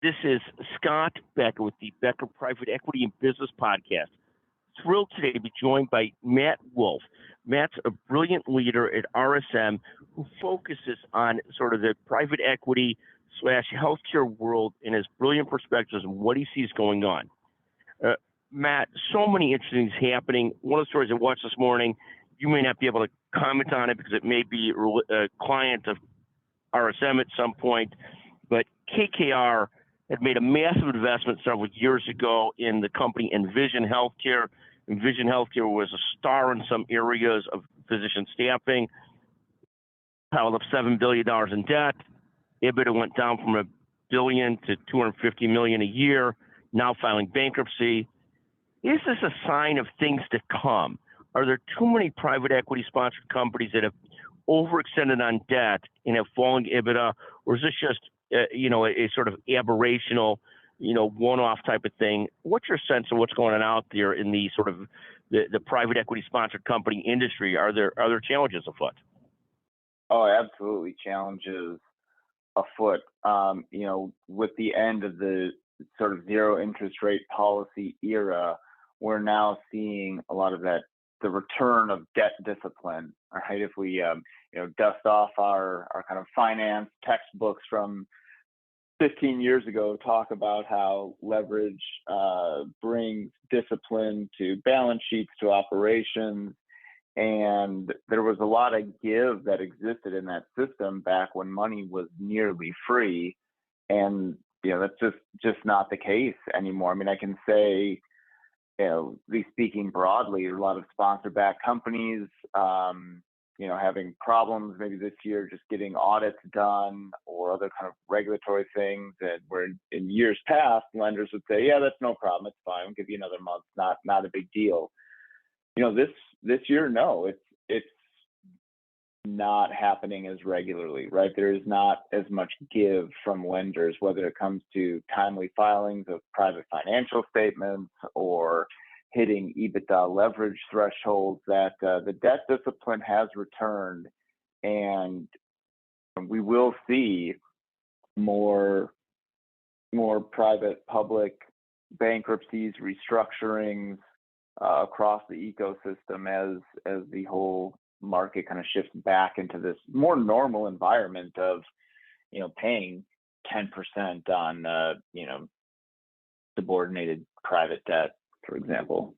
This is Scott Becker with the Becker Private Equity and Business Podcast. Thrilled today to be joined by Matt Wolf. Matt's a brilliant leader at RSM who focuses on sort of the private equity / healthcare world and his brilliant perspectives on what he sees going on. Matt, so many interesting things happening. One of the stories I watched this morning, you may not be able to comment on it because it may be a client of RSM at some point, but KKR had made a massive investment several years ago in the company Envision Healthcare. Envision Healthcare was a star in some areas of physician staffing, piled up $7 billion in debt. EBITDA went down from $1 billion to $250 million a year, now filing bankruptcy. Is this a sign of things to come? Are there too many private equity sponsored companies that have overextended on debt and have falling EBITDA, or is this just a sort of aberrational, one-off type of thing? What's your sense of what's going on out there in the sort of the private equity sponsored company industry? Are there challenges afoot? Oh, absolutely, challenges afoot. With the end of the sort of zero interest rate policy era, we're now seeing a lot of that, the return of debt discipline. All right, if we dust off our kind of finance textbooks from 15 years ago, talk about how leverage brings discipline to balance sheets, to operations, and there was a lot of give that existed in that system back when money was nearly free, and that's just not the case anymore. I mean, I can say, speaking broadly, a lot of sponsor-backed companies, having problems maybe this year just getting audits done or other kind of regulatory things that where in years past, lenders would say, yeah, that's no problem. It's fine. We'll give you another month. Not a big deal. This year, no, it's not happening as regularly, right? There is not as much give from lenders, whether it comes to timely filings of private financial statements or hitting EBITDA leverage thresholds, that the debt discipline has returned, and we will see more private public bankruptcies, restructurings across the ecosystem as the whole market kind of shifts back into this more normal environment of paying 10% on subordinated private debt, for example.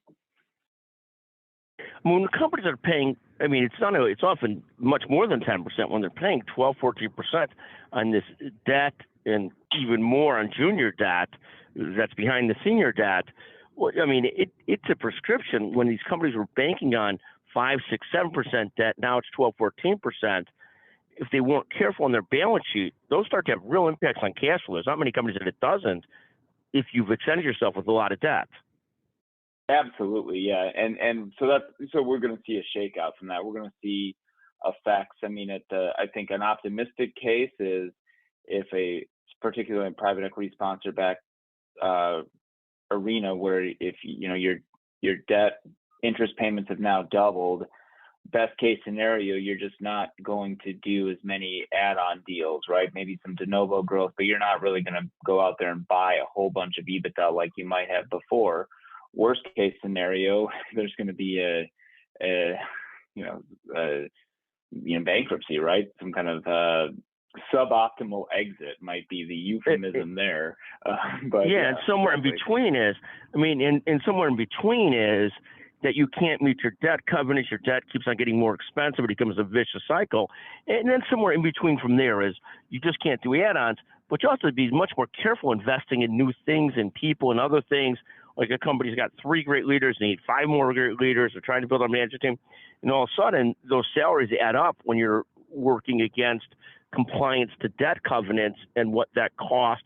When the companies are paying, it's often much more than 10% when they're paying 12, 14% on this debt and even more on junior debt that's behind the senior debt. Well, it's a prescription. When these companies were banking on 5, 6, 7% debt, now it's 12, 14%. If they weren't careful on their balance sheet, those start to have real impacts on cash flow. There's not many companies that it doesn't if you've extended yourself with a lot of debt. Absolutely, yeah, and so we're going to see a shakeout from that. We're going to see effects. I think an optimistic case is if particularly in private equity sponsor backed arena, where if your debt interest payments have now doubled, best case scenario, you're just not going to do as many add-on deals, right? Maybe some de novo growth, but you're not really going to go out there and buy a whole bunch of EBITDA like you might have before. Worst case scenario, there's going to be a bankruptcy, right? Some kind of suboptimal exit might be the euphemism there. But yeah, and somewhere in between is, and somewhere in between is that you can't meet your debt covenants, your debt keeps on getting more expensive, it becomes a vicious cycle. And then somewhere in between from there is you just can't do add-ons, but you also have to be much more careful investing in new things and people and other things. Like a company's got 3 great leaders, they need 5 more great leaders, they're trying to build a management team, and all of a sudden those salaries add up when you're working against compliance to debt covenants and what that cost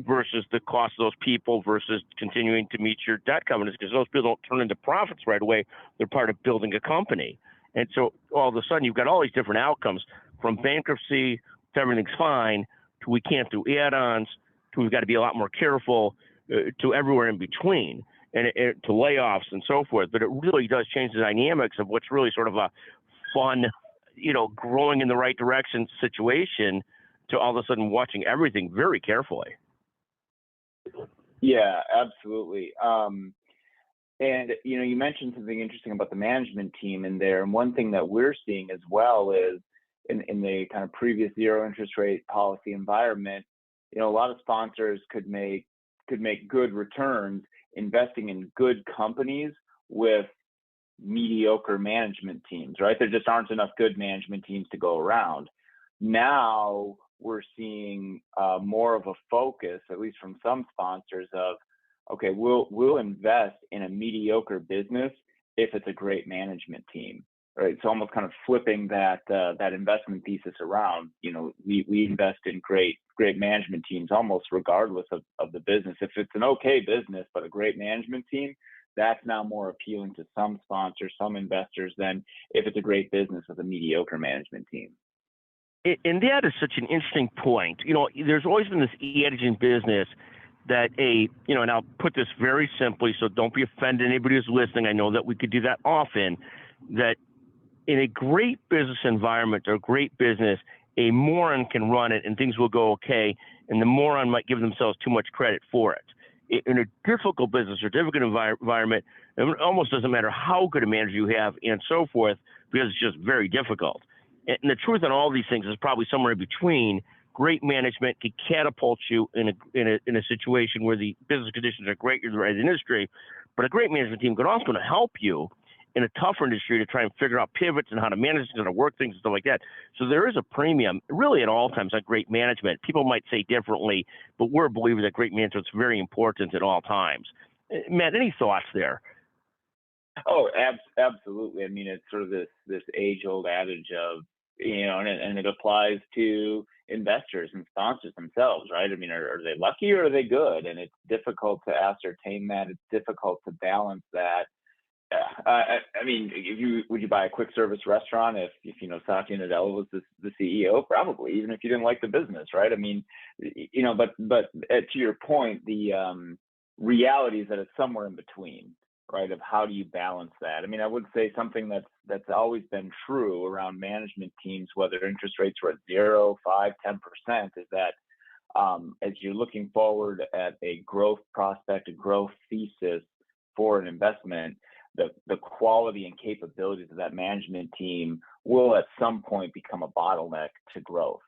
versus the cost of those people versus continuing to meet your debt covenants, because those people don't turn into profits right away. They're part of building a company. And so all of a sudden you've got all these different outcomes, from bankruptcy to everything's fine to we can't do add-ons to we've got to be a lot more careful to everywhere in between, and to layoffs and so forth. But it really does change the dynamics of what's really sort of a fun, growing in the right direction situation to all of a sudden watching everything very carefully. Yeah, absolutely. And you mentioned something interesting about the management team in there. And one thing that we're seeing as well is in the kind of previous zero interest rate policy environment, a lot of sponsors could make good returns investing in good companies with mediocre management teams, right? There just aren't enough good management teams to go around. Now we're seeing more of a focus, at least from some sponsors, of okay, we'll invest in a mediocre business if it's a great management team, right? So almost kind of flipping that investment thesis around. We invest in great management teams almost regardless of the business. If it's an okay business but a great management team, that's now more appealing to some sponsors, some investors, than if it's a great business with a mediocre management team. And that is such an interesting point. There's always been this adage in business that and I'll put this very simply, so don't be offended anybody who's listening. I know that we could do that often, that in a great business environment or great business, a moron can run it and things will go okay, and the moron might give themselves too much credit for it. In a difficult business or difficult environment, it almost doesn't matter how good a manager you have and so forth, because it's just very difficult. And the truth on all these things is probably somewhere in between. Great management can catapult you in a situation where the business conditions are great, you're in the right industry, but a great management team can also help you in a tougher industry to try and figure out pivots and how to manage things, how to work things and stuff like that. So there is a premium really at all times on great management. People might say differently, but we're a believer that great management is very important at all times. Matt, any thoughts there? Oh, absolutely. I mean, it's sort of this age-old adage of, and it applies to investors and sponsors themselves, right? I mean, are they lucky or are they good? And it's difficult to ascertain that. It's difficult to balance that. I mean, would you buy a quick service restaurant if Satya Nadella was the CEO? Probably, even if you didn't like the business, right? I mean, but to your point, the reality is that it's somewhere in between, right? Of how do you balance that? I mean, I would say something that's always been true around management teams, whether interest rates were at 0, 5, 10%, is that as you're looking forward at a growth prospect, a growth thesis for an investment, the quality and capabilities of that management team will at some point become a bottleneck to growth.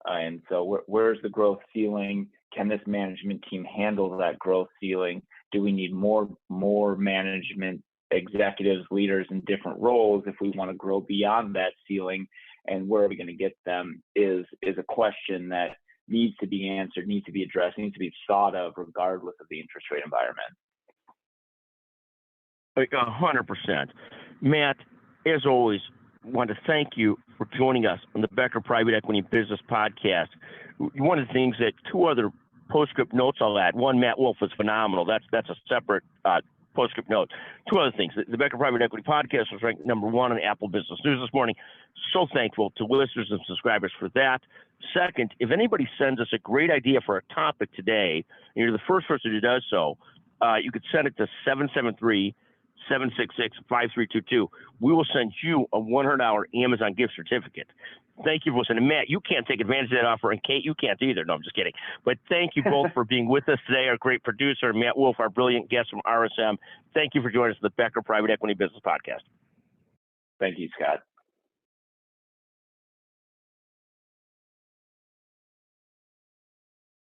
And so where's the growth ceiling? Can this management team handle that growth ceiling? Do we need more management executives, leaders in different roles if we want to grow beyond that ceiling? And where are we going to get them is a question that needs to be answered, needs to be addressed, needs to be thought of regardless of the interest rate environment. 100%. Matt, as always, I want to thank you for joining us on the Becker Private Equity Business Podcast. One of the things that two other postscript notes I'll add. One, Matt Wolf is phenomenal. That's a separate postscript note. Two other things. The Becker Private Equity Podcast was ranked #1 on Apple Business News this morning. So thankful to listeners and subscribers for that. Second, if anybody sends us a great idea for a topic today, and you're the first person who does so, you could send it to 773-766-5322. We will send you a $100 Amazon gift certificate. Thank you for listening. Matt, you can't take advantage of that offer, and Kate, you can't either. No, I'm just kidding. But thank you both for being with us today. Our great producer, Matt Wolf, our brilliant guest from RSM. Thank you for joining us on the Becker Private Equity Business Podcast. Thank you, Scott.